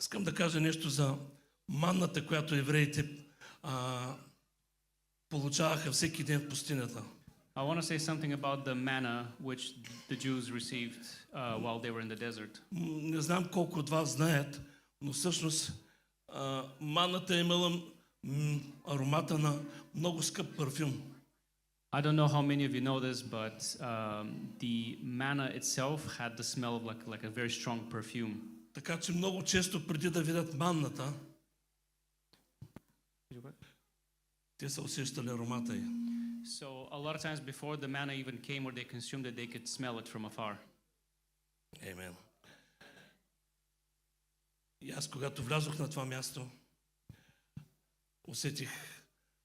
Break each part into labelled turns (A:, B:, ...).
A: Искам да кажа нещо за манната, която евреите получаваха всеки ден в пустинята.
B: I want to say something about the manna which the Jews received while they were in the desert.
A: Не знам колко от вас знаят, но всъщност манната е имала аромата на много скъп парфюм.
B: I don't know how many of you know this, but the manna itself had the smell of like a very strong perfume.
A: Така че много често преди да видят манната, те са усещали аромата й.
B: So a lot of times before the manna even came or they consumed it, they could smell it from afar.
A: Амен. И аз, когато влязох на това място, усетих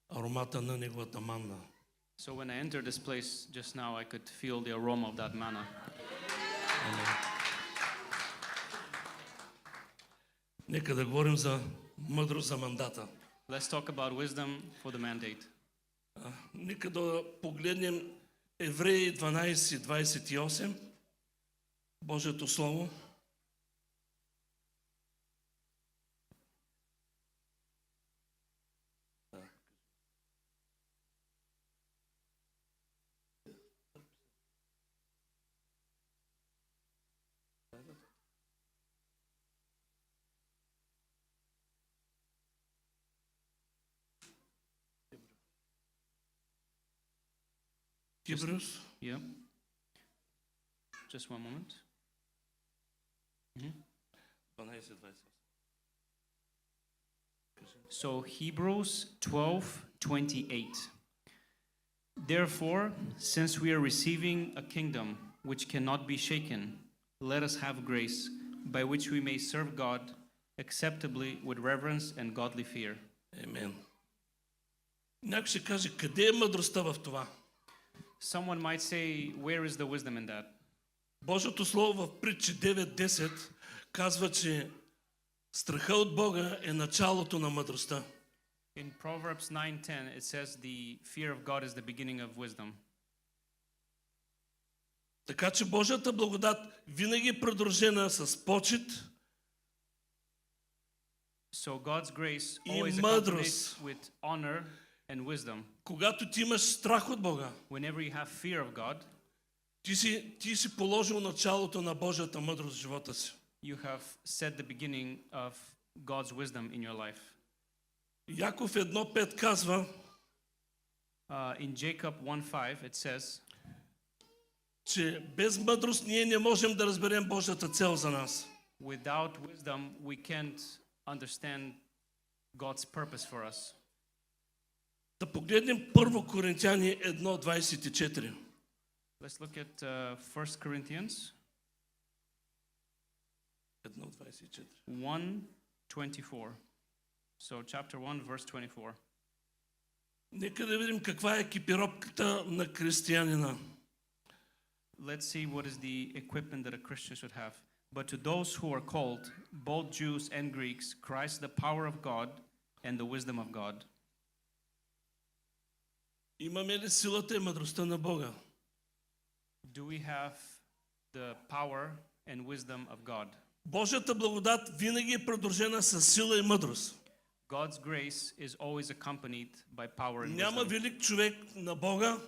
A: аромата на неговата манна.
B: So when I entered this place just now, I could feel the aroma of that manna.
A: Амен. Нека да говорим за мъдрост за мандата.
B: Let's talk about wisdom for the mandate.
A: Нека да погледнем Евреи 12:28, Божието Слово. Hebrews.
B: Yeah. Just one moment.
A: 12:28.
B: So Hebrews 12:28. Therefore, since we are receiving a kingdom which cannot be shaken, let us have grace by which we may serve God acceptably with reverence and godly fear.
A: Амен. Някой ще каже, къде е мъдростта в това?
B: Someone might say, where is the wisdom in that?
A: Божието Слово в Притчи 9:10 казва, че страха от Бога е началото на мъдростта.
B: In Proverbs 9:10, it says the fear of God is the beginning of wisdom.
A: Така че Божията благодат винаги е придружена с почит
B: So God's grace
A: и
B: always
A: мъдрост.
B: accompanies with honor and wisdom.
A: Когато ти имаш страх от Бога,
B: Whenever you have fear of God,
A: ти си положил началото на Божията мъдрост в живота си.
B: you have set the beginning of God's wisdom in your life.
A: Яков 1:5 казва,
B: In Jacob 1:5, it says,
A: че без мъдрост ние не можем да разберем Божията цел за нас.
B: without wisdom, we can't understand God's purpose for us.
A: Да погледнем 1 Коринтияни 1:24.
B: Let's look at 1 Corinthians
A: 1:24.
B: 1:24. So chapter 1, verse 24.
A: Нека да видим каква е екипировката на християнина.
B: Let's see what is the equipment that a Christian should have. But to those who are called, both Jews and Greeks, Christ the power of God and the wisdom of God.
A: Имаме ли силата и мъдростта на Бога?
B: Do we have the power and wisdom of God?
A: Божията благодат винаги е придружена с сила и мъдрост.
B: God's grace is always accompanied by power and
A: Няма
B: wisdom.
A: велик човек на Бога,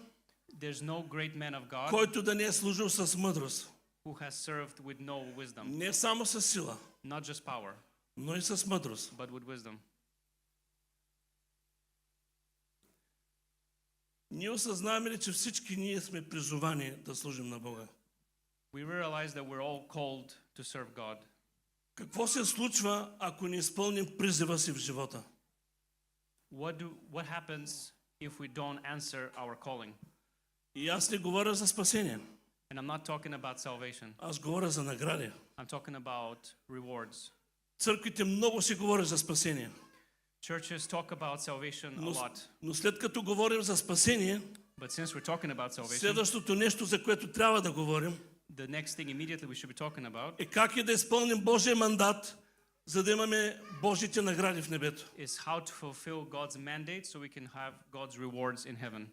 B: There's no great man of God
A: който да не е служил с мъдрост.
B: who has served with no wisdom.
A: Не само с сила,
B: Not just power,
A: но и с мъдрост.
B: but with wisdom.
A: Ние осъзнаваме ли, че всички ние сме призовани да служим на Бога?
B: We realize that we're all called to serve God.
A: Какво се случва, ако не изпълним призива си в живота?
B: What happens if we don't answer our calling?
A: И аз не говоря за спасение.
B: And I'm not talking about salvation.
A: Аз говоря за награди.
B: I'm talking about rewards.
A: Църквите много си говорят за спасение.
B: Churches talk about salvation a lot.
A: Но след като говорим за спасение,
B: But since we're talking about salvation,
A: следващото нещо, за което трябва да говорим,
B: the next thing immediately we should be talking about
A: е как да изпълним Божия мандат, за да имаме Божите награди в небето.
B: is how to fulfill God's mandate so we can have God's rewards in heaven.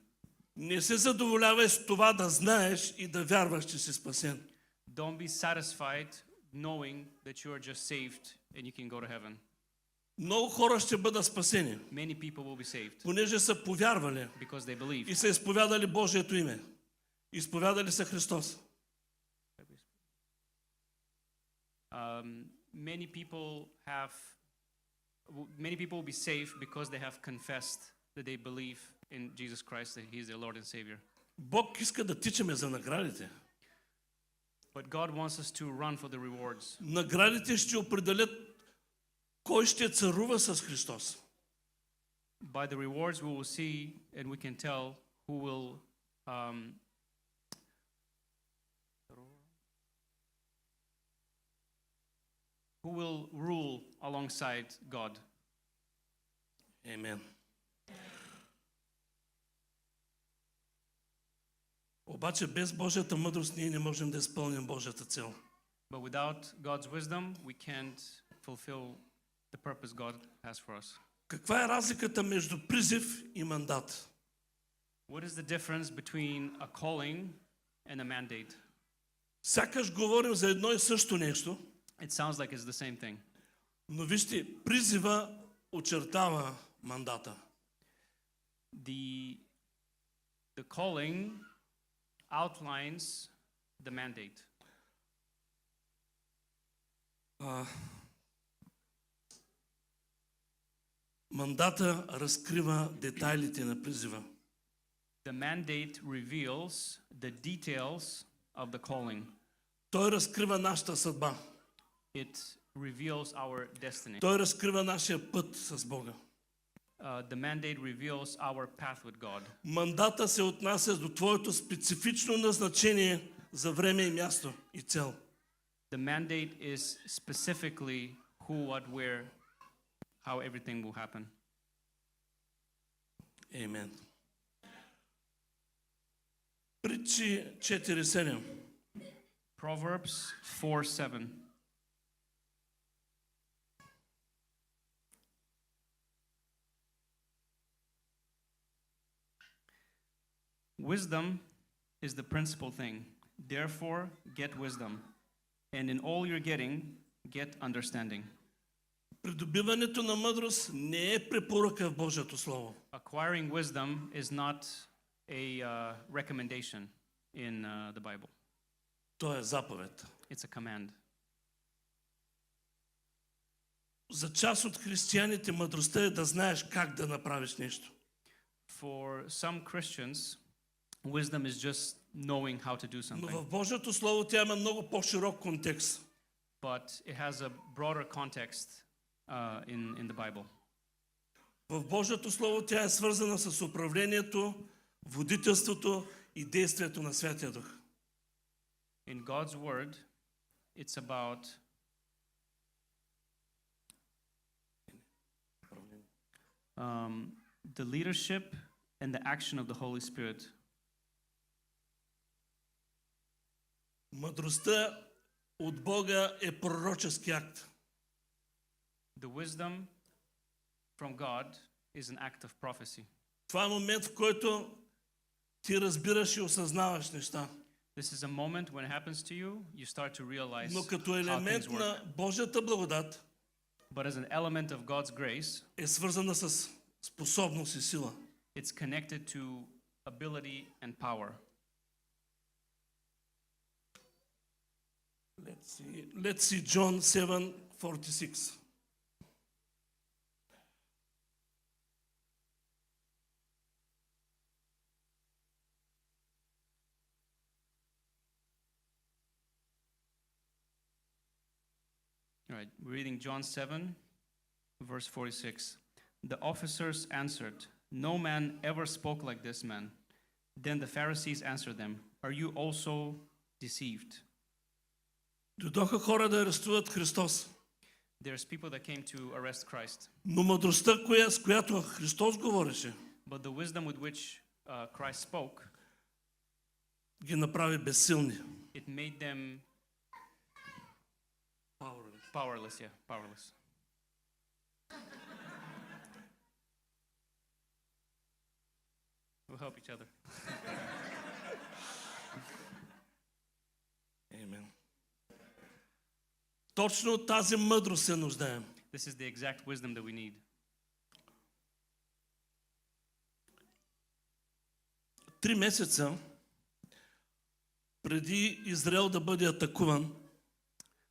A: Не се задоволявай с това да знаеш и да вярваш, че си спасен.
B: Don't be satisfied knowing that you are just saved and you can go to heaven.
A: Много хора ще бъдат спасени,
B: Many people will be saved
A: понеже са повярвали
B: because they believe.
A: и са изповядали Божието име. Изповядали са Христос.
B: Many people will be saved because they have confessed that they believe in Jesus Christ, that He is their Lord and Savior.
A: Бог иска да тичаме за наградите.
B: But God wants us to run for the rewards.
A: Наградите ще определят кой ще царува с Христос.
B: By the rewards we will see and we can tell who will rule alongside God.
A: Амен. Обаче без Божията мъдрост ние не можем да изпълним Божията цел.
B: But without God's wisdom, we can't fulfill the purpose God has for us.
A: Каква е разликата между призив и мандат?
B: What is the difference between a calling and a mandate?
A: Сякаш говорим за едно и също нещо,
B: It sounds like it's the same thing.
A: но вижте, призива очертава мандата.
B: The calling outlines the mandate.
A: Мандата разкрива детайлите на призива.
B: The mandate reveals the details of the calling.
A: Той разкрива нашата съдба.
B: It reveals our destiny.
A: Той разкрива нашия път с Бога.
B: The mandate reveals our path with God.
A: Мандата се отнася до твоето специфично назначение за време и място и цел.
B: The mandate is specifically who, what, where, how everything will happen.
A: Амен. Притчи 4:7.
B: Proverbs 4:7. Wisdom is the principal thing. Therefore, get wisdom. And in all you're getting, get understanding.
A: Придобиването на мъдрост не е препоръка в Божието Слово.
B: Acquiring wisdom is not a recommendation in the Bible.
A: То е заповед.
B: It's a command.
A: За част от християните мъдростта е да знаеш как да направиш нещо.
B: For some Christians, wisdom is just knowing how to do
A: Но
B: something.
A: в Божието Слово тя има много по-широк контекст.
B: But it has a broader context in the Bible.
A: В Божието Слово тя е свързана с управлението, водителството и действието на Святия Дух.
B: In God's word, it's about the leadership and the action of the Holy Spirit.
A: Мъдростта от Бога е пророчески акт.
B: The wisdom from God is an act of prophecy.
A: Това е момент, в който ти разбираш и осъзнаваш неща.
B: This is a moment when it happens to you, you start to realize
A: Но като
B: how
A: елемент
B: things work.
A: на Божията благодат
B: But as an element of God's grace,
A: е свързана с способност и сила.
B: it's connected to ability and power.
A: Let's see John 7:46.
B: All right, we're reading John 7, verse 46. The officers answered, "No man ever spoke like this man." Then the Pharisees answered them, "Are you also deceived?"
A: Дойдоха хора да арестуват Христос.
B: There's people that came to arrest Christ,
A: Но мъдростта, с която Христос говореше,
B: but the wisdom with which Christ spoke,
A: ги направи безсилни.
B: it made them powerless. Yeah, powerless. We'll help each other.
A: Amen. Точно от тази мъдрост се нуждаем.
B: This is the exact wisdom that we need.
A: 3 месеца преди Израел да бъде атакуван,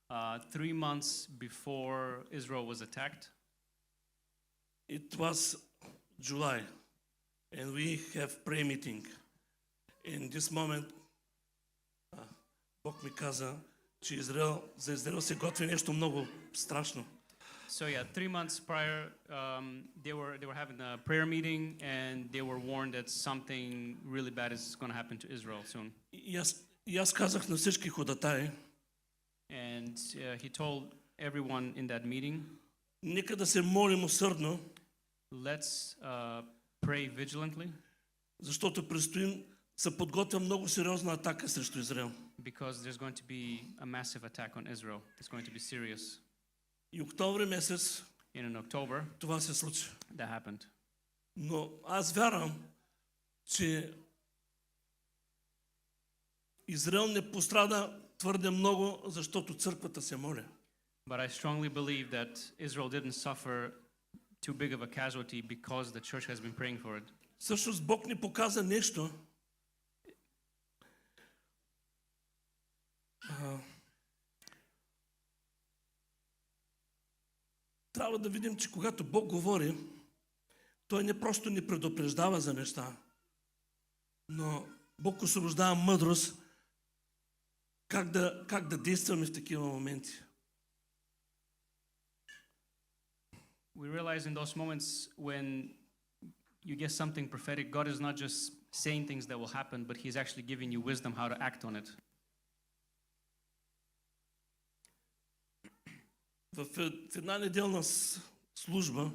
B: 3 months before Israel was attacked,
A: it was July, and we have prayer meeting. In this moment, Бог ми каза, че за Израел се готви нещо много страшно.
B: so yeah, 3 months prior, they were having a prayer meeting, and they were warned that something really bad is going to happen to Israel soon.
A: И аз казах на всички ходатаи,
B: And he told everyone in that meeting,
A: нека да се молим усърдно,
B: let's pray vigilantly,
A: защото предстои се подготвя много сериозна атака срещу Израел.
B: because there's going to be a massive attack on Israel. It's going to be serious.
A: И октомври месец
B: And in October,
A: това се случи.
B: that happened.
A: Но аз вярвам, че Израел не пострада твърде много, защото църквата се моля.
B: But I strongly believe that Israel didn't suffer too big of a casualty because the church has been praying for it.
A: Всъщност Бог ни показа нещо. Трябва да видим, че когато Бог говори, Той не просто ни предупреждава за неща, но Бог освобождава мъдрост как да действаме в такива моменти.
B: We realize in those moments when you get something prophetic, God is not just saying things that will happen, but He's actually giving you wisdom how to act on it.
A: В една неделна служба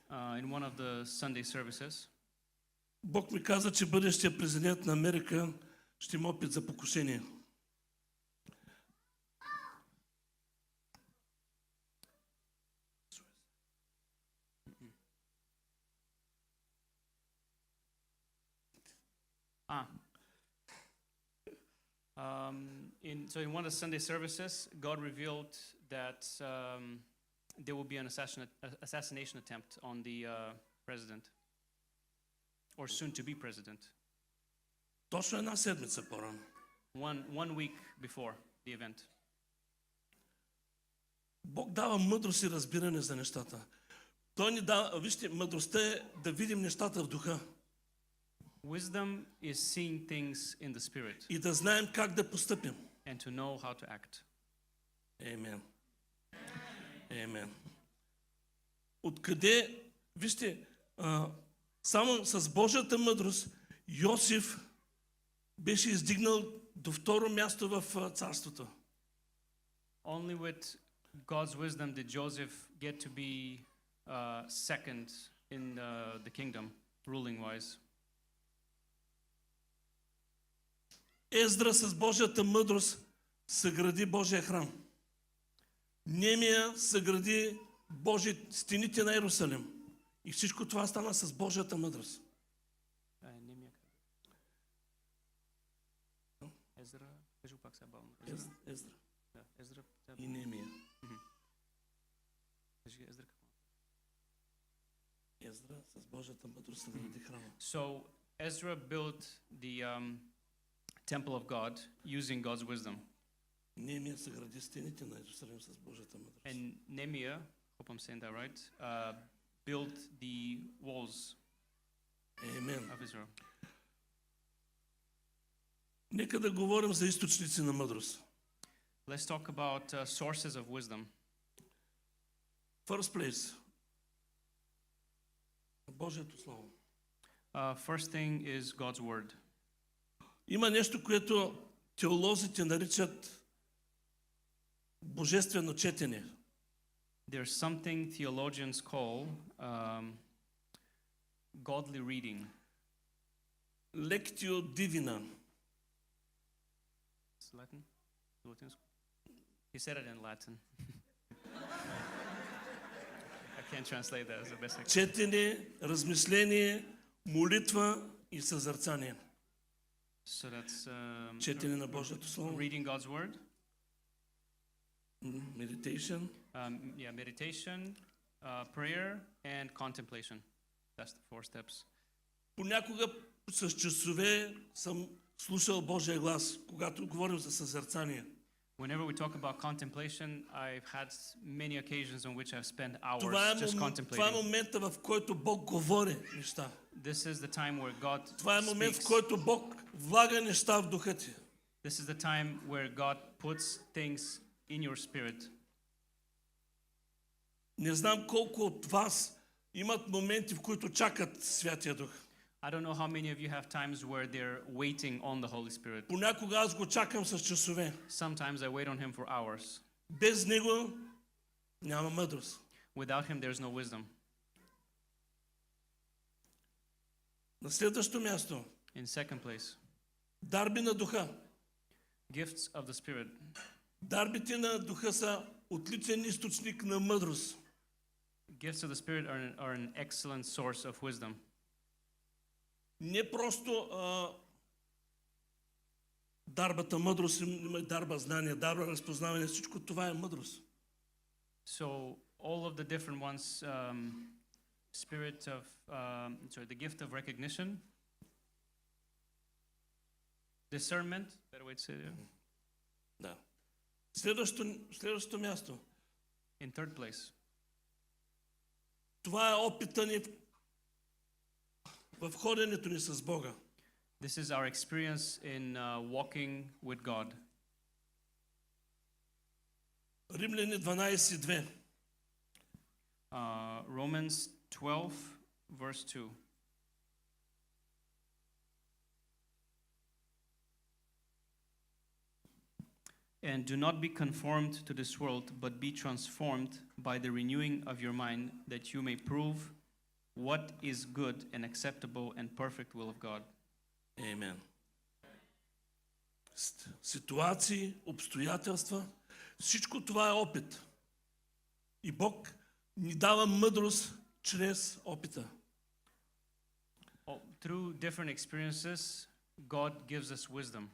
B: In one of the Sunday services,
A: Бог ми каза, че бъдещия президент на Америка ще има опит за покушение.
B: in one of the Sunday services, God revealed that there will be an assassination attempt on the president, or soon to be president,
A: Точно една седмица по-рано.
B: one week before the event.
A: Бог дава мъдрост и разбиране за нещата. Той ни дава, вижте, мъдростта е да видим нещата в духа
B: Wisdom is seeing things in the spirit
A: и да знаем как да постъпим.
B: and to know how to act.
A: Амен. Амен. Откъде, вижте, само с Божията мъдрост Йосиф беше издигнал до второ място в царството.
B: Only with God's wisdom did Joseph get to be second in the kingdom, ruling wise.
A: Ездра с Божията мъдрост съгради Божия храм. Немия съгради стените на Иерусалим. И всичко това стана с Божията мъдрост.
B: Ездра, кажи пак сега бавно.
A: Ездра.
B: Да, Ездра.
A: И Немия.
B: Кажи Ездра какво?
A: Ездра с Божията мъдрост съгради храма.
B: So Ezra built the temple of God using God's wisdom.
A: Немия съгради стените на Иерусалим с Божията мъдрост.
B: And Nehemiah, hope I'm saying that right, built the walls
A: Амен.
B: of Israel.
A: Нека да говорим за източници на мъдрост.
B: Let's talk about sources of wisdom.
A: First place. Божието Слово.
B: First thing is God's word.
A: Има нещо, което теолозите наричат божествено четене.
B: There's something theologians call godly reading.
A: Lectio divina.
B: It's Latin? Latin? He said it in Latin. I can't translate that as the best I can.
A: Четене, размишление, молитва и съзърцание.
B: So that's
A: Четене на Божието Слово.
B: reading God's word,
A: Meditation.
B: Meditation, prayer, and contemplation. That's the 4 steps.
A: Понякога с часове съм слушал Божия глас, когато говорим за съзерцание.
B: Whenever we talk about contemplation, I've had many occasions on which I've spent
A: Това
B: hours just
A: това е
B: contemplating.
A: момента, в който Бог говори неща.
B: This is the time where God
A: Това е момент, в
B: speaks.
A: който Бог влага неща в духа ти.
B: This is the time where God puts things in your spirit.
A: Не знам колко от вас имат моменти, в които чакат Святия Дух.
B: I don't know how many of you have times where they're waiting on the Holy Spirit.
A: Понякога аз го чакам с часове.
B: Sometimes I wait on Him for hours.
A: Без Него няма мъдрост.
B: Without Him, there's no wisdom.
A: На следващо място,
B: In second place,
A: дарби на духа.
B: gifts of the Spirit.
A: Дарбите на духа са отличен източник на мъдрост.
B: Gifts of the Spirit are an excellent source of wisdom.
A: Не просто дарбата мъдрост, има дарба знание, дарба разпознаване, всичко това е мъдрост.
B: So all of the different ones, the gift of recognition, discernment, better way to say it.
A: Да. Следващото място.
B: In third place,
A: Това е опита ни в ходенето ни с Бога.
B: this is our experience in walking with God.
A: Римляни 12:2.
B: Romans 12, verse 2. And do not be conformed to this world, but be transformed by the renewing of your mind, that you may prove what is good and acceptable and perfect will of God.
A: Амен. Ситуации, обстоятелства, всичко това е опит. И Бог ни дава мъдрост чрез опита.
B: Through different experiences, God gives us wisdom.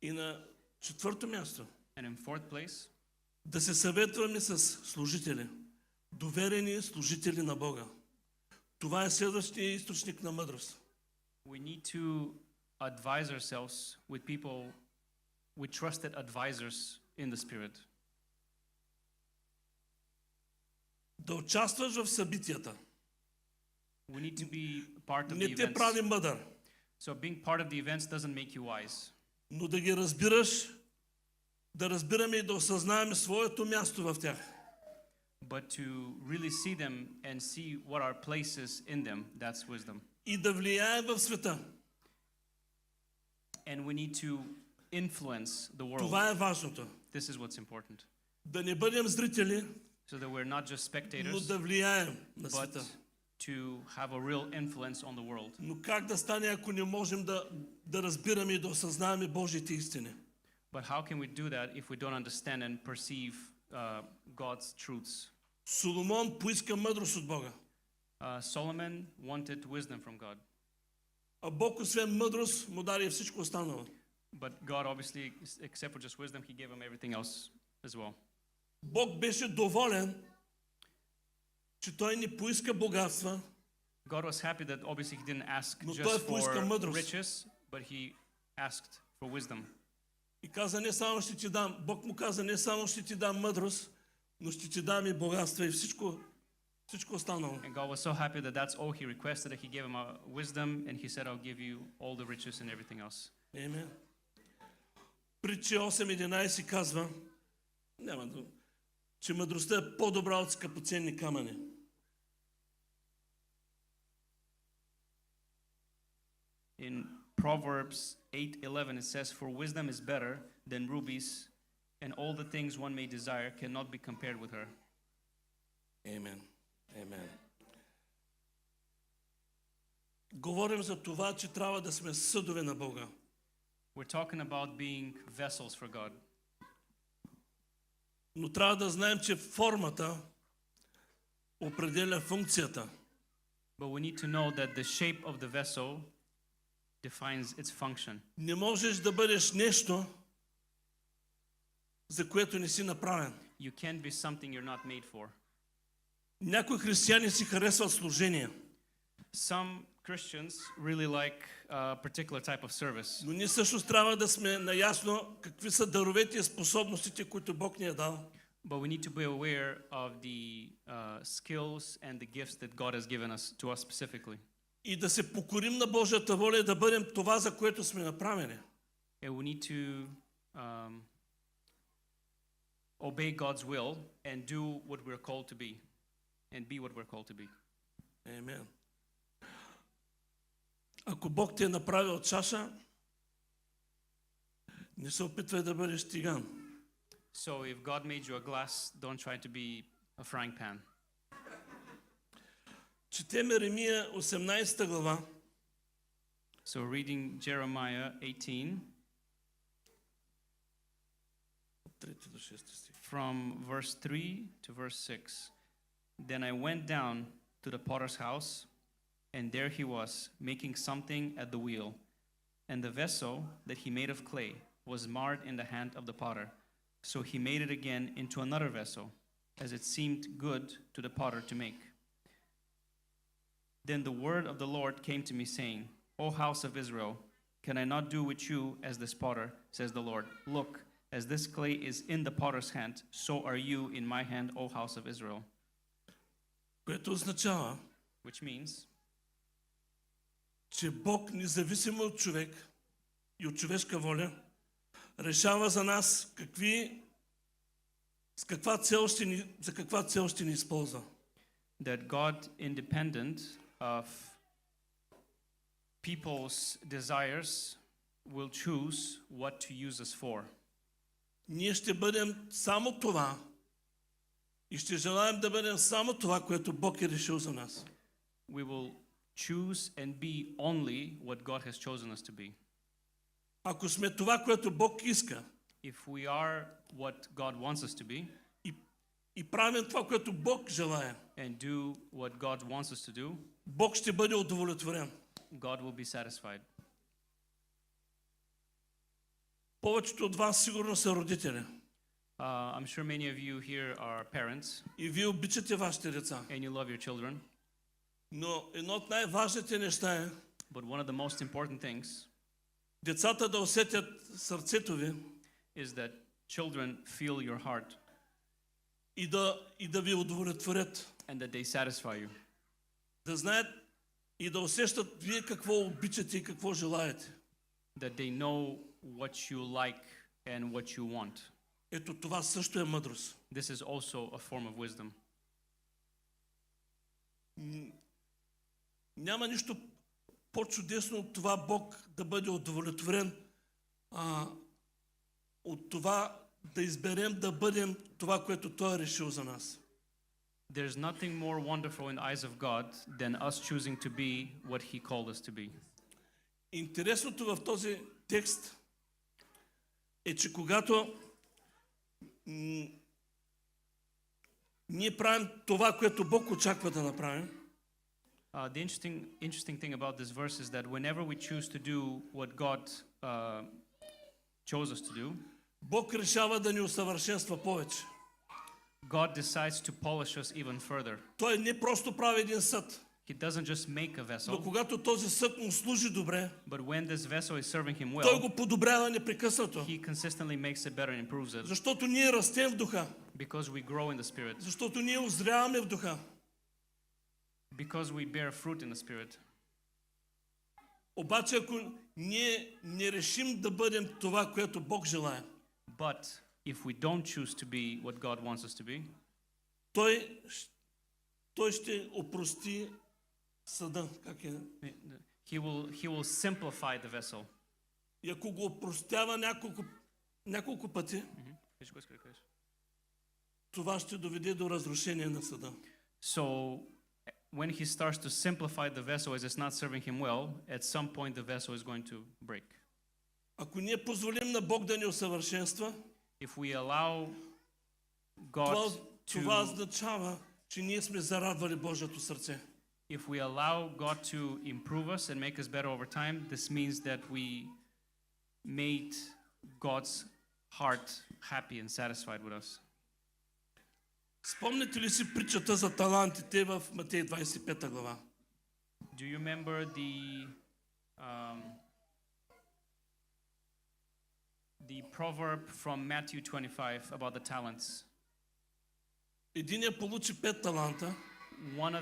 A: И на четвърто място,
B: And in fourth place,
A: да се съветваме с служители, доверени служители на Бога. Това е следващия източник на мъдрост.
B: we need to advise ourselves with people, with trusted advisors in the Spirit.
A: Да участваш в събитията.
B: We need to be part of the
A: Не те
B: events.
A: прави мъдър,
B: So being part of the events doesn't make you wise,
A: но да ги разбираш, да разбираме и да осъзнаем своето място в тях.
B: but to really see them and see what our place is in them, that's wisdom.
A: И да влияем в света.
B: And we need to influence the world.
A: Това е важното.
B: This is what's important.
A: Да не бъдем зрители,
B: So that we're not just
A: но
B: spectators,
A: да влияем на
B: but
A: света.
B: to have a real influence on the world.
A: Но как да стане, ако не можем да разбираме и да осъзнаваме Божите истини?
B: But how can we do that if we don't understand and perceive God's truths?
A: Соломон поиска мъдрост от Бога.
B: Solomon wanted wisdom from God,
A: А Бог, освен мъдрост, му даде всичко останало.
B: but God obviously, except for just wisdom, He gave him everything else as well.
A: Бог беше доволен, че той не поиска богатства,
B: God was happy that obviously He didn't ask
A: Но
B: just
A: той поиска
B: for
A: мъдрост.
B: riches, but He asked for wisdom.
A: и каза, не само ще ти дам, Бог му каза, не само ще ти дам мъдрост, но ще ти дам и богатства и всичко останало.
B: And God was so happy that that's all He requested, that He gave him wisdom, and He said, I'll give you all the riches and everything else.
A: Амен. Притчи 8:11 казва, че мъдростта е по-добра от скъпоценни камъни.
B: In Proverbs 8:11 it says, "For wisdom is better than rubies, and all the things one may desire cannot be compared with her."
A: Амен. Амен. Говорим за това, че трябва да сме съдове на Бога.
B: We're talking about being vessels for God.
A: Но трябва да знаем, че формата определя функцията.
B: But we need to know that the shape of the vessel defines its function.
A: Не можеш да бъдеш нещо за което не си направен.
B: You can't be something you're not made for.
A: Някои християни си харесват служение,
B: Some Christians really like a particular type of service,
A: но ние също трябва да сме наясно какви са даровете и способностите, които Бог ни е дал.
B: but we need to be aware of the skills and the gifts that God has given us to us specifically.
A: И да се покорим на Божията воля и да бъдем това, за което сме направени.
B: And we need to obey God's will and do what we're called to be, and be what we're called to be.
A: Амен. Ако Бог те е направил чаша, не се опитвай да бъдеш тиган.
B: So if God made you a glass, don't try to be a frying pan.
A: Четем Еремия 18 глава,
B: So reading Jeremiah 18
A: от 3 до 6 стих.
B: from verse 3 to verse 6. Then I went down to the potter's house, and there he was, making something at the wheel. And the vessel that he made of clay was marred in the hand of the potter. So he made it again into another vessel, as it seemed good to the potter to make. Then the word of the Lord came to me, saying, O house of Israel, can I not do with you as this potter, says the Lord? Look, as this clay is in the potter's hand, so are you in my hand, O house of Israel.
A: Което означава,
B: Which means
A: че Бог, независимо от човек и от човешка воля, решава за нас за каква цел ще ни използва.
B: that God, independent of people's desires, will choose what to use us for.
A: Ние ще бъдем само това и ще желаем да бъдем само това, което Бог е решил за нас.
B: We will choose and be only what God has chosen us to be.
A: Ако сме това, което Бог иска,
B: If we are what God wants us to be
A: и правим това, което Бог желая,
B: and do what God wants us to do,
A: Бог ще бъде удовлетворен.
B: God will be satisfied.
A: Повечето от вас сигурно са родители.
B: I'm sure many of you here are parents
A: И вие обичате вашите деца.
B: and you love your children,
A: Но едно от най-важните неща е
B: but one of the most important things
A: децата да усетят сърцето ви
B: is that children feel your heart
A: и да ви удовлетворят.
B: and that they satisfy you.
A: Да знаят и да усещат вие какво обичате и какво желаете.
B: That they know what you like and what you want.
A: Ето това също е мъдрост.
B: This is also a form of wisdom.
A: Няма нищо по-чудесно от това Бог да бъде удовлетворен, от това да изберем да бъдем това, което Той е решил за нас.
B: There's nothing more wonderful in the eyes of God than us choosing to be what He called us to be.
A: Интересното в този текст е, че когато ние правим това, което Бог очаква да направим,
B: The interesting thing about this verse is that whenever we choose to do what God chose us to do,
A: Бог решава да ни усъвършенства повече.
B: God decides to polish us even further.
A: Той не просто прави един съд,
B: He doesn't just make a
A: но
B: vessel,
A: когато този съд му служи добре,
B: but when this vessel is serving Him
A: Той
B: well,
A: го подобрява непрекъснато.
B: He consistently makes it better and improves it
A: Защото ние растем в духа,
B: because we grow in the Spirit,
A: защото ние озряваме в духа.
B: because we bear fruit in the Spirit.
A: Обаче ако ние не решим да бъдем това, което Бог желая,
B: But if we don't choose to be what God wants us to be,
A: Той ще опрости съда. Как е?
B: He will simplify the vessel.
A: И ако го опростява няколко пъти, това ще доведе до разрушение на съда.
B: So when he starts to simplify the vessel as it's not serving him well, at some point the vessel is going to break.
A: Ако ние позволим на Бог да ни усъвършенства,
B: If we allow God
A: това
B: to
A: означава, че ние сме зарадвали Божието сърце.
B: if we allow God to improve us and make us better over time, this means that we made God's heart happy and satisfied with us.
A: Спомняте ли си притчата за талантите в Матей 25 глава?
B: Do you remember the proverb from Matthew 25 about the talents?
A: Единият получи 5 таланта,
B: One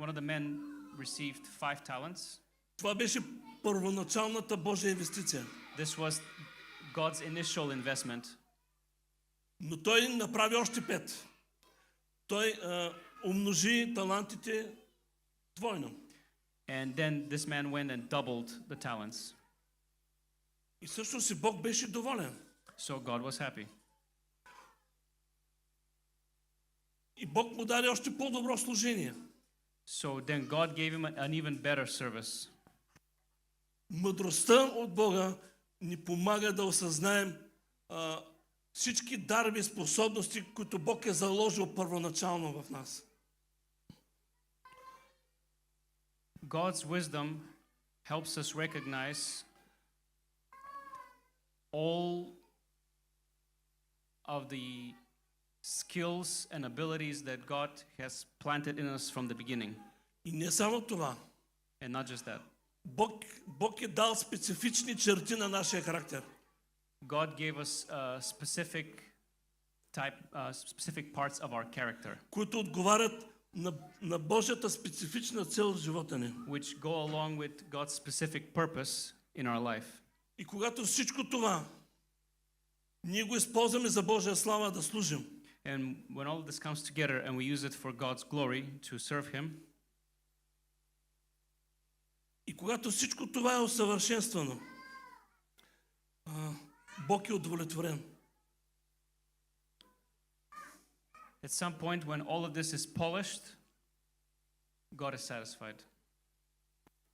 B: of the men received 5 talents.
A: това беше първоначалната Божия инвестиция.
B: This was God's initial investment.
A: Но той направи още 5. Той умножи талантите двойно.
B: And then this man went and doubled the talents.
A: И всъщност и Бог беше доволен.
B: So God was happy.
A: И Бог му даде още по-добро служение.
B: So then God gave him an even better service.
A: Мъдростта от Бога ни помага да осъзнаем всички дарби и способности, които Бог е заложил първоначално в нас.
B: God's wisdom helps us recognize all of the skills and abilities that God has planted in us from the beginning.
A: И не само това.
B: And not just that.
A: Бог е дал специфични черти на нашия характер.
B: God gave us specific parts of our character,
A: Които отговарят на Божията специфична цел в живота ни.
B: which go along with God's specific purpose in our life.
A: И когато всичко това ние го използваме за Божия слава да служим,
B: And when all of this comes together and we use it for God's glory to serve Him,
A: и когато всичко това е усъвършенствано, Бог е удовлетворен.
B: at some point when all of this is polished, God is satisfied.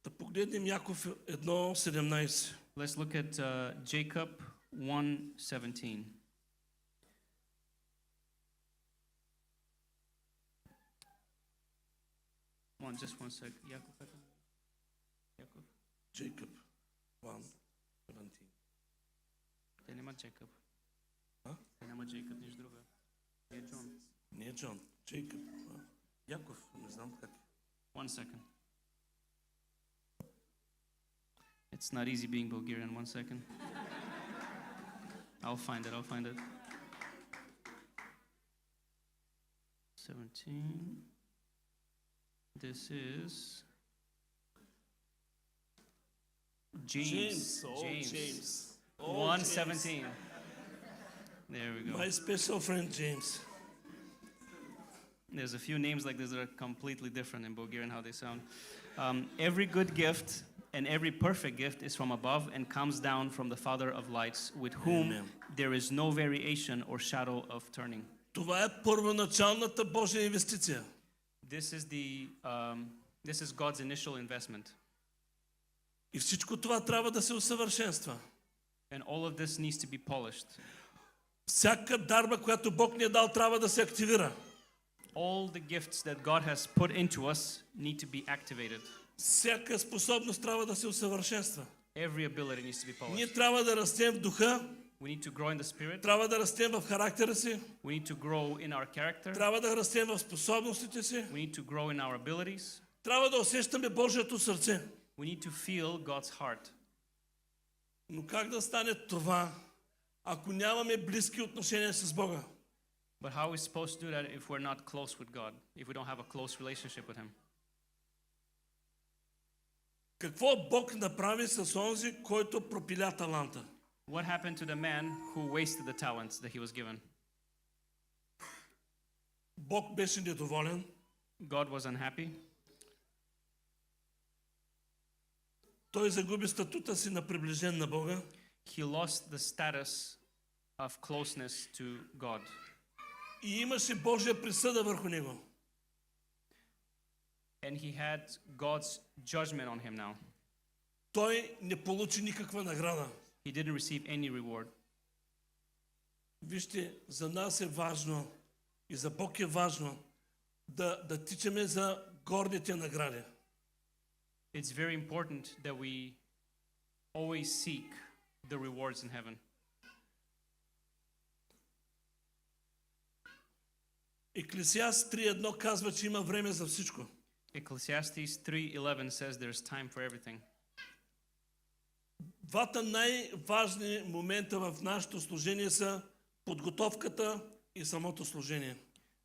A: Да погледнем Яков 1:17.
B: Let's look at Jacob 1:17. Just one sec. Jacob.
A: Jacob 1:17.
B: Те няма Jacob.
A: А?
B: Те няма Jacob, нищо друго. Е Джон.
A: Не е Джон. Джейкъб. Яков. Не знам как.
B: 1 second. It's not easy being Bulgarian. 1 second. I'll find it. 17. This is James.
A: James.
B: 1:17. There we go.
A: My special friend James.
B: There's a few names like this that are completely different in Bulgarian how they sound. Every good gift and every perfect gift is from above and comes down from the Father of lights, with whom
A: Amen.
B: there is no variation or shadow of turning.
A: Това е първоначалната Божия инвестиция.
B: This is God's initial investment.
A: И всичко това трябва да се усъвършенства.
B: And all of this needs to be polished.
A: Всяка дарба, която Бог ни е дал, трябва да се активира.
B: All the gifts that God has put into us need to be activated.
A: Всяка способност трябва да се усъвършенства.
B: Every ability needs to be polished.
A: Ние трябва да растем в духа,
B: We need to grow in the spirit.
A: трябва да растем в характера си,
B: We need to grow in our character.
A: трябва да растем в способностите си,
B: We need to grow in our abilities.
A: трябва да усещаме Божието сърце.
B: We need to feel God's heart.
A: Но как да стане това, ако нямаме близки отношения с Бога?
B: But how are we supposed to do that if we're not close with God? If we don't have a close relationship with Him?
A: Какво Бог направи с онзи, който пропиля таланта?
B: What happened to the man who wasted the talents that he was given?
A: Бог беше недоволен.
B: God was unhappy.
A: Той загуби статута си на приближен на Бога.
B: He lost the status of closeness to God.
A: И имаше Божия присъда върху него.
B: And he had God's judgment on him now.
A: Той не получи никаква награда.
B: He didn't receive any reward.
A: Вижте, за нас е важно и за Бог е важно да тичаме за горните награди.
B: It's very important that we always seek the rewards in heaven.
A: Еклесиаст 3.1 казва, че има време за всичко.
B: Ecclesiastes 3:11 says there's time for everything.
A: Двата най-важни момента в нашето служение са подготовката и самото служение.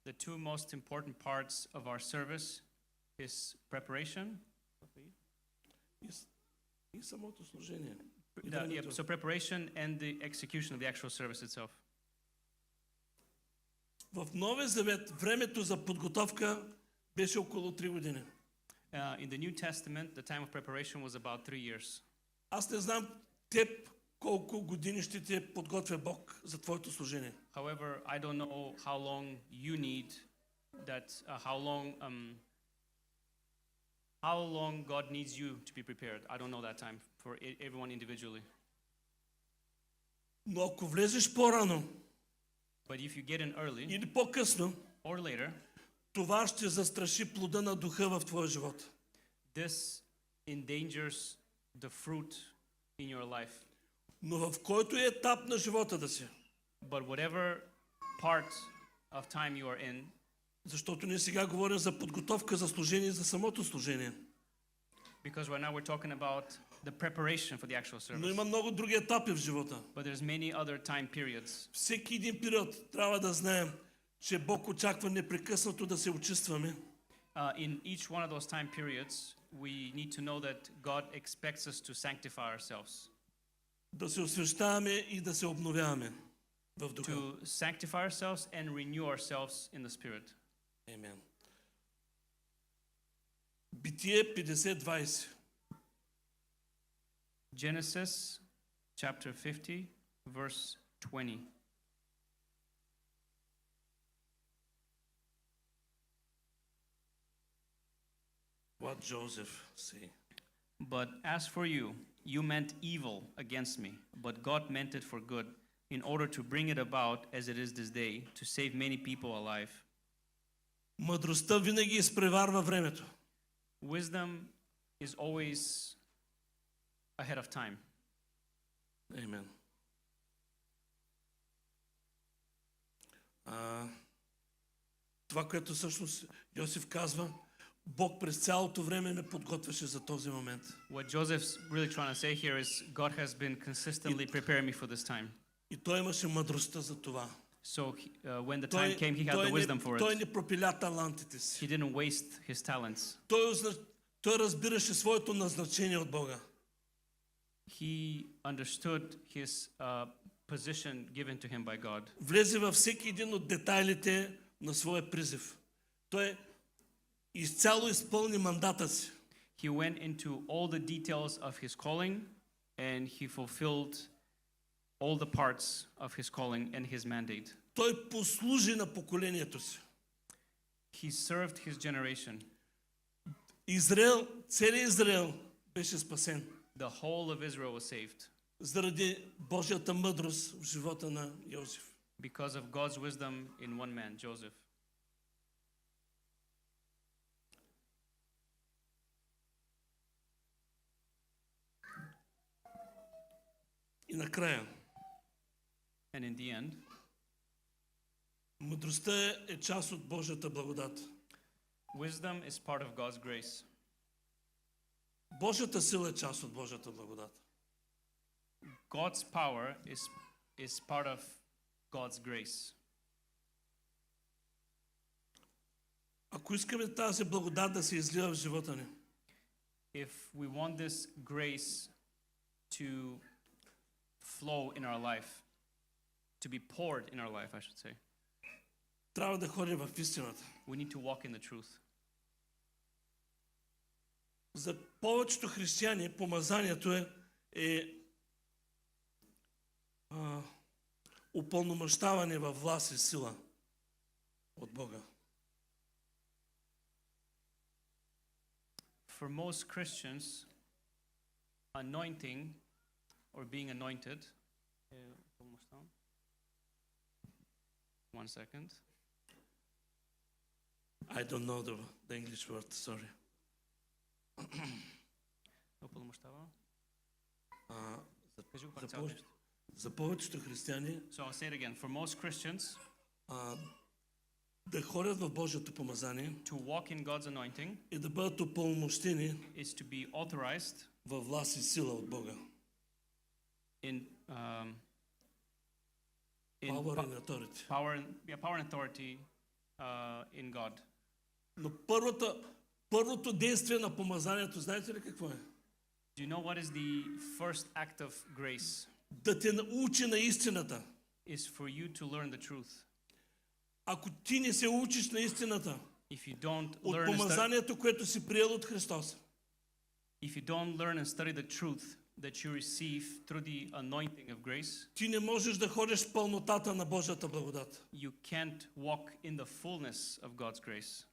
B: The two most important parts of our service is preparation.
A: И самото служение. И
B: Yeah,
A: времето.
B: so preparation and the execution of the actual service itself.
A: В Новия Завет времето за подготовка беше около 3 години.
B: In the New Testament, the time of preparation was about 3 years.
A: Аз не знам теб колко години ще те подготвя Бог за твоето служение.
B: However, I don't know how long you need that, how long God needs you to be prepared. I don't know that time for everyone individually.
A: Но ако влезеш по-рано
B: But if you get in early
A: или по-късно,
B: or later,
A: това ще застраши плода на духа в твоя живот.
B: this endangers the fruit in your life.
A: Но в който е етап на живота да си,
B: But whatever part of time you are in,
A: защото ние сега говорим за подготовка за служение, за самото служение.
B: because right now we're talking about the preparation for the actual
A: Но
B: service.
A: има много други етапи в живота.
B: But there's many other time periods.
A: Всеки един период трябва да знаем, че Бог очаква непрекъснато да се очистваме.
B: In each one of those time periods, we need to know that God expects us to sanctify ourselves,
A: Да се освещаваме и да се обновяваме в духа.
B: to sanctify ourselves and renew ourselves in the Spirit.
A: Амен. Битие 50:20.
B: Genesis chapter 50, verse 20.
A: What Joseph say?
B: But as for you, you meant evil against me, but God meant it for good, in order to bring it about as it is this day, to save many people alive.
A: Мъдростта винаги изпреварва времето.
B: Wisdom is always ahead of time.
A: Амен. Това, което всъщност Йосиф казва, Бог през цялото време ме подготвяше за този момент.
B: What Joseph's really trying to say here is God has been consistently preparing me for this time.
A: И той имаше мъдростта за това.
B: So when the time came, he had the wisdom for
A: той
B: it.
A: не пропиля талантите си.
B: He didn't waste his talents.
A: Той разбираше своето назначение от Бога.
B: He understood his position given to him by God.
A: Влезе във всеки един от детайлите на своя призив. Той изцяло изпълни мандата си.
B: He went into all the details of his calling, and he fulfilled all the parts of his calling and his mandate.
A: Той послужи на поколението си.
B: He served his generation.
A: Израел, целият Израел беше спасен
B: The whole of Israel was saved
A: заради Божията мъдрост в живота на Йосиф.
B: because of God's wisdom in one man, Joseph.
A: И накрая,
B: And in the end,
A: мъдростта е част от Божията благодат.
B: wisdom is part of God's grace.
A: Божията сила е част от Божията благодат.
B: God's power is part of God's grace.
A: Ако искаме тази благодат да се излива в живота ни,
B: If we want this grace to flow in our life, to be poured in our life, I should say,
A: трябва да ходим в истината.
B: we need to walk in the truth.
A: За повечето християни помазанието е упълномощаване във власт и сила от Бога.
B: For most Christians, anointing or being anointed, one second.
A: I don't know the English word, sorry. За повечето християни
B: So I'll say it again. For most Christians,
A: да ходят в Божието помазание
B: to walk in God's anointing,
A: и да бъдат упълномощени
B: is to be authorized
A: във власт и сила от Бога.
B: in
A: Power and authority.
B: power and authority in God.
A: Но първото действие на помазанието, знаете ли какво е?
B: Do you know what is the first act of grace?
A: Да те научи на истината.
B: Is for you to learn the truth.
A: Ако ти не се учиш на истината,
B: If you don't
A: от
B: learn and
A: помазанието, което си приел от Христос,
B: study the truth that you receive through the anointing of grace,
A: ти не можеш да ходиш в пълнотата на Божията благодат.
B: you can't walk in the fullness of God's grace.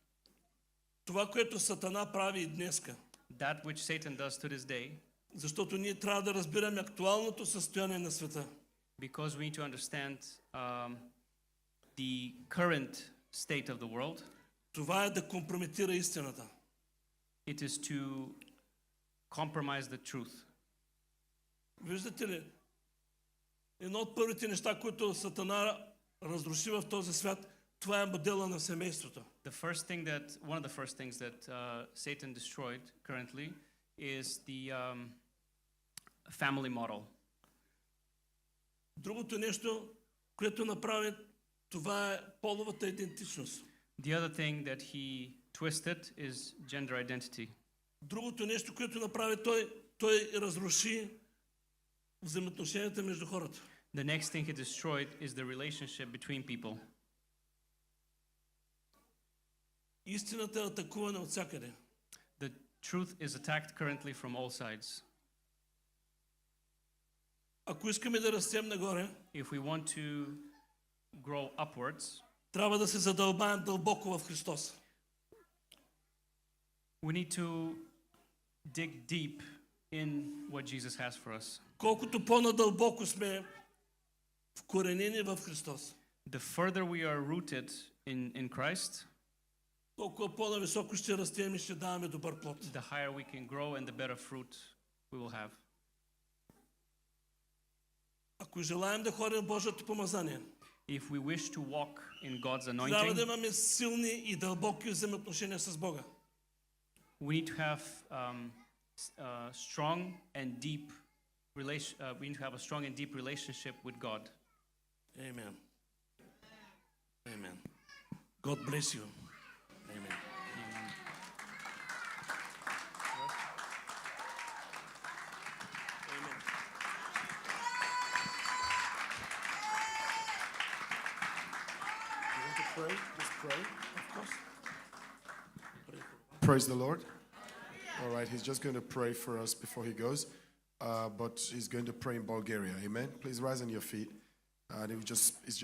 A: Това, което Сатана прави и днеска,
B: That which Satan does to this day,
A: защото ние трябва да разбираме актуалното състояние на света.
B: because we need to understand the current state of the world,
A: Това е да компрометира истината.
B: it is to compromise the truth.
A: Виждате ли, едно от първите неща, които Сатана разруши в този свят, това е модела на семейството.
B: One of the first things that Satan destroyed currently is the family model.
A: Другото нещо, което направи, това е половата идентичност.
B: The other thing that he twisted is gender identity.
A: Другото нещо, което направи, той разруши взаимоотношенията между хората.
B: The next thing he destroyed is the relationship between people.
A: Истината е атакувана от всякъде.
B: The truth is attacked currently from all sides.
A: Ако искаме да растем нагоре,
B: If we want to grow upwards,
A: трябва да се задълбаем дълбоко в Христос.
B: we need to dig deep in what Jesus has for us.
A: Колкото по-надълбоко сме вкоренени в Христос,
B: The further we are rooted in Christ,
A: толкова по-нависоко ще растем и ще даваме добър плод.
B: the higher we can grow and the better fruit we will have.
A: Ако желаем да ходим в Божието помазание,
B: If we wish to walk in God's
A: трябва да
B: anointing,
A: имаме силни и дълбоки взаимоотношения с Бога.
B: we need to have strong and deep we need to have a strong and deep relationship with God.
A: Amen. Amen. God bless you. Amen. Amen.
C: You want to pray? Let's pray.
A: Of course.
C: Praise the Lord. All right, he's just going to pray for us before he goes, but he's going to pray in Bulgaria. Amen. Please rise on your feet. And he's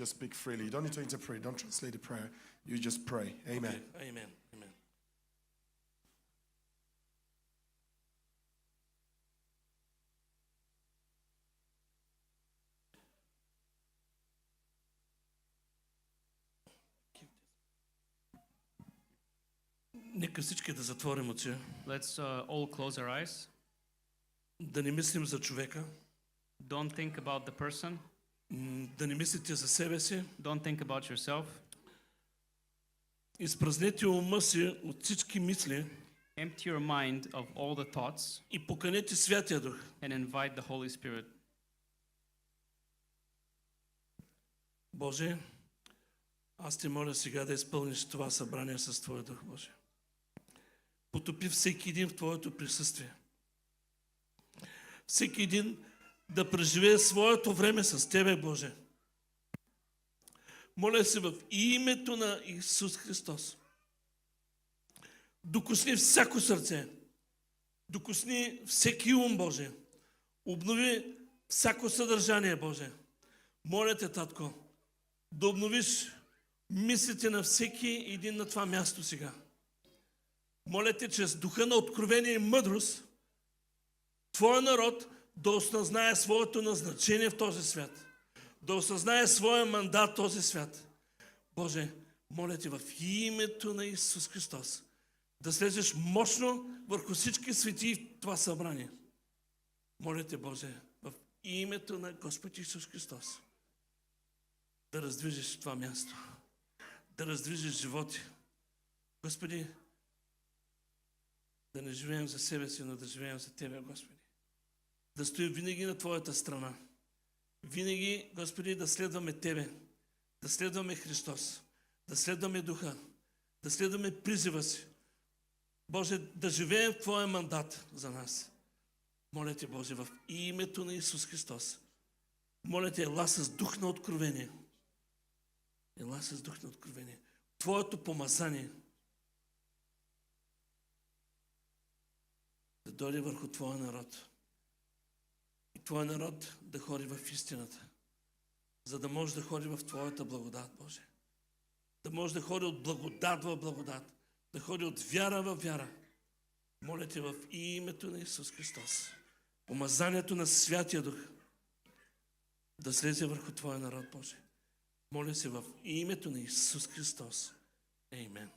C: just speak freely. You don't need to interpret. Don't translate the prayer. You just pray. Amen.
A: Okay. Amen. Amen. Нека всички да затворим очи,
B: Let's all close our eyes.
A: да не мислим за човека,
B: Don't think about the person.
A: да не мислите за себе си.
B: Don't think about yourself.
A: Изпразнете ума си от всички мисли
B: Empty your mind of all the thoughts
A: и поканете Святия Дух.
B: and invite the Holy Spirit.
A: Боже, аз те моля сега да изпълниш това събрание с Твоя Дух, Боже. Потопи всеки един в Твоето присъствие. Всеки един да преживее своето време с Тебе, Боже. Моля се в името на Исус Христос. Докосни всяко сърце. Докосни всеки ум, Боже. Обнови всяко съдържание, Боже. Моля те, Татко, да обновиш мислите на всеки един на това място сега. Моля те, чрез духа на откровение и мъдрост, Твоя народ да осъзнае своето назначение в този свят. Да осъзнае своя мандат в този свят. Боже, моля те в името на Исус Христос да слезеш мощно върху всички свети в това събрание. Моля те, Боже, в името на Господ Исус Христос да раздвижиш това място. да раздвижиш животи. Господи, да не живеем за себе си, но да живеем за Тебе, Господи. Да стоим винаги на Твоята страна. Винаги, Господи, да следваме Тебе, да следваме Христос, да следваме Духа, да следваме призива си. Боже, да живеем в Твоя мандат за нас. Моля Те, Боже, в името на Исус Христос. Моля Те, ела с дух на откровение. Ела с дух на откровение. Твоето помазание да дойде върху Твоя народ. И Твоя народ да ходи в истината. За да може да ходи в Твоята благодат, Боже. Да може да ходи от благодат в благодат. Да ходи от вяра в вяра. Моля Те в името на Исус Христос. Помазанието на Святия Дух да слезе върху Твоя народ, Боже. Моля се в името на Исус Христос. Амин.